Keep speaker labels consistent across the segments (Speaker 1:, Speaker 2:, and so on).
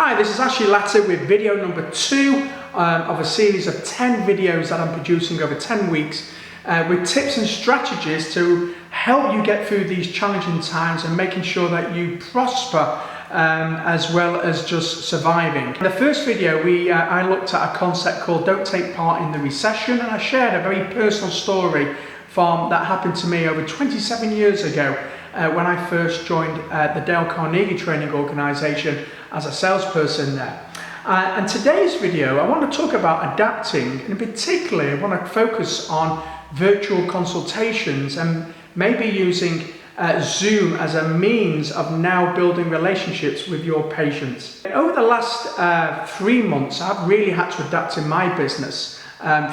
Speaker 1: Hi, this is Ashley Latter with video number 2 of a series of 10 videos that I'm producing over 10 weeks with tips and strategies to help you get through these challenging times and making sure that you prosper as well as just surviving. In the first video I looked at a concept called Don't Take Part in the Recession, and I shared a very personal story that happened to me over 27 years ago when I first joined the Dale Carnegie training organization as a salesperson there. And today's video I want to talk about adapting, and particularly I want to focus on virtual consultations and maybe using Zoom as a means of now building relationships with your patients. Over the last 3 months I've really had to adapt in my business.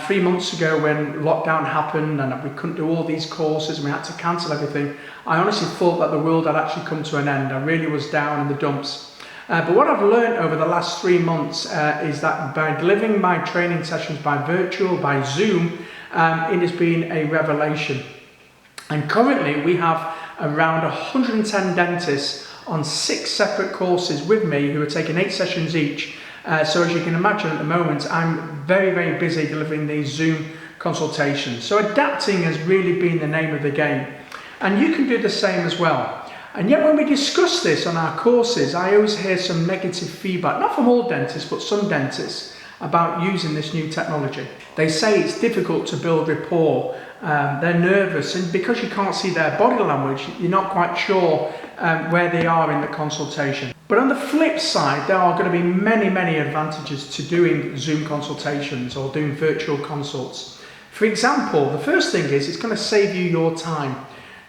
Speaker 1: 3 months ago when lockdown happened and we couldn't do all these courses and we had to cancel everything, I honestly thought that the world had actually come to an end. I really was down in the dumps. But what I've learned over the last 3 months is that by delivering my training sessions by virtual, by Zoom, it has been a revelation. And currently we have around 110 dentists on 6 separate courses with me who are taking 8 sessions each. So as you can imagine at the moment, I'm very busy delivering these Zoom consultations. So adapting has really been the name of the game. And you can do the same as well. And yet when we discuss this on our courses, I always hear some negative feedback, not from all dentists, but some dentists, about using this new technology. They say it's difficult to build rapport, they're nervous, and because you can't see their body language, you're not quite sure where they are in the consultation. But on the flip side, there are going to be many advantages to doing Zoom consultations or doing virtual consults. For example, the first thing is it's going to save you your time.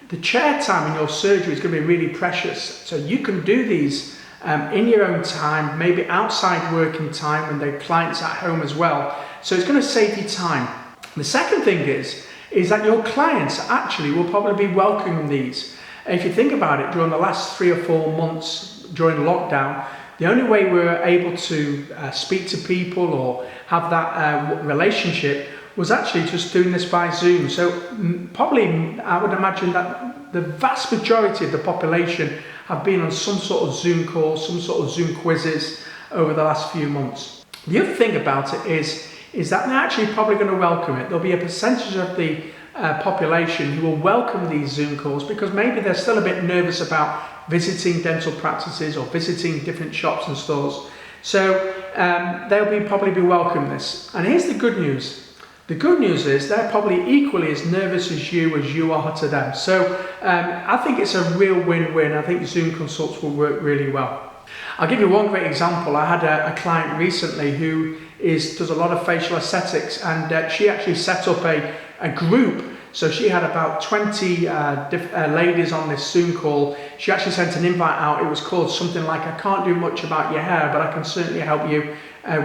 Speaker 1: The chair time in your surgery is going to be really precious, so you can do these in your own time, maybe outside working time when the client's at home as well. So it's going to save you time. The second thing is that your clients actually will probably be welcoming these. If you think about it, during the last 3 or 4 months during lockdown, the only way we were able to speak to people or have that relationship was actually just doing this by Zoom. So probably I would imagine that the vast majority of the population have been on some sort of Zoom call, some sort of Zoom quizzes over the last few months. The other thing about it is that they're actually probably going to welcome it. There'll be a percentage of the population who will welcome these Zoom calls because maybe they're still a bit nervous about visiting dental practices or visiting different shops and stores. So they'll probably be welcome this. And here's the good news. The good news is they're probably equally as nervous as you are to them. So I think it's a real win-win. I think Zoom consults will work really well. I'll give you one great example. I had a client recently who does a lot of facial aesthetics, and she actually set up a group. So she had about 20 ladies on this Zoom call. She actually sent an invite out. It was called something like, I can't do much about your hair, but I can certainly help you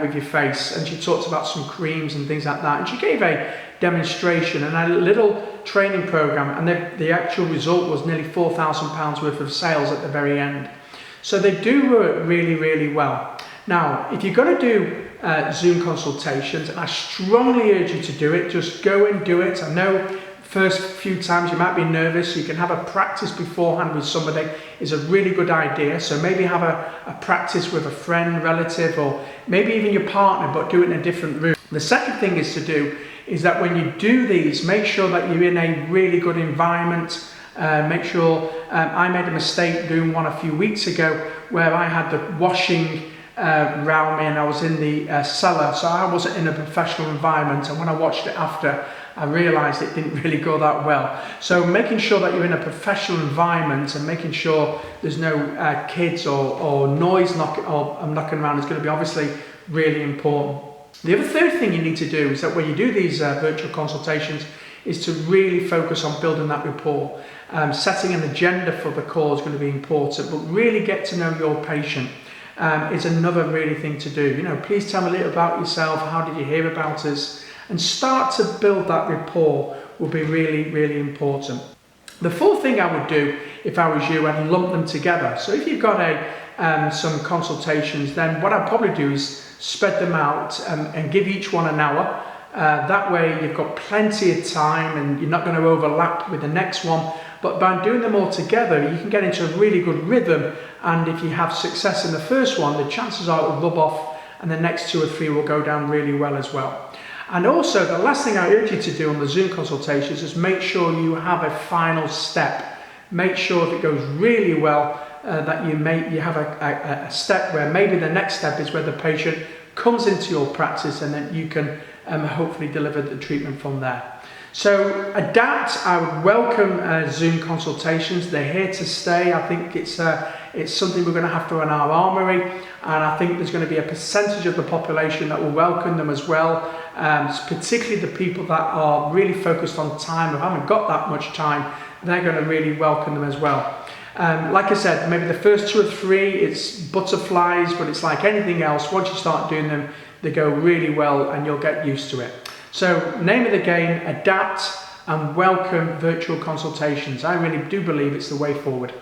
Speaker 1: with your face. And she talked about some creams and things like that. And she gave a demonstration and a little training program, and the actual result was nearly £4,000 worth of sales at the very end. So they do work really well. Now, if you're going to do Zoom consultations, and I strongly urge you to do it, just go and do it. I know first few times you might be nervous, so you can have a practice beforehand with somebody is a really good idea. So maybe have a practice with a friend, relative, or maybe even your partner, but do it in a different room. The second thing is that when you do these, make sure that you're in a really good environment. Make sure, I made a mistake doing one a few weeks ago where I had the washing around me and I was in the cellar, so I wasn't in a professional environment, and when I watched it after, I realised it didn't really go that well. So making sure that you're in a professional environment and making sure there's no kids or noise knocking around is going to be obviously really important. The other third thing you need to do is that when you do these virtual consultations is to really focus on building that rapport. Setting an agenda for the call is going to be important, but really get to know your patient is another really thing to do. You know, please tell me a little about yourself. How did you hear about us? And start to build that rapport will be really important. The fourth thing I would do if I was you, I'd lump them together. So if you've got some consultations, then what I'd probably do is spread them out and give each one an hour. That way you've got plenty of time and you're not going to overlap with the next one. but by doing them all together, you can get into a really good rhythm, and if you have success in the first one, the chances are it will rub off and the next 2 or 3 will go down really well as well. And also, the last thing I urge you to do on the Zoom consultations is make sure you have a final step. Make sure if it goes really well that you have a step where maybe the next step is where the patient comes into your practice, and then you can hopefully deliver the treatment from there. So adapt. I would welcome Zoom consultations. They're here to stay. I think it's something we're going to have to in our armoury, and I think there's going to be a percentage of the population that will welcome them as well, particularly the people that are really focused on time or haven't got that much time. They're going to really welcome them as well. Like I said, maybe the first 2 or 3, it's butterflies, but it's like anything else. Once you start doing them, they go really well and you'll get used to it. So, name of the game, adapt and welcome virtual consultations. I really do believe it's the way forward.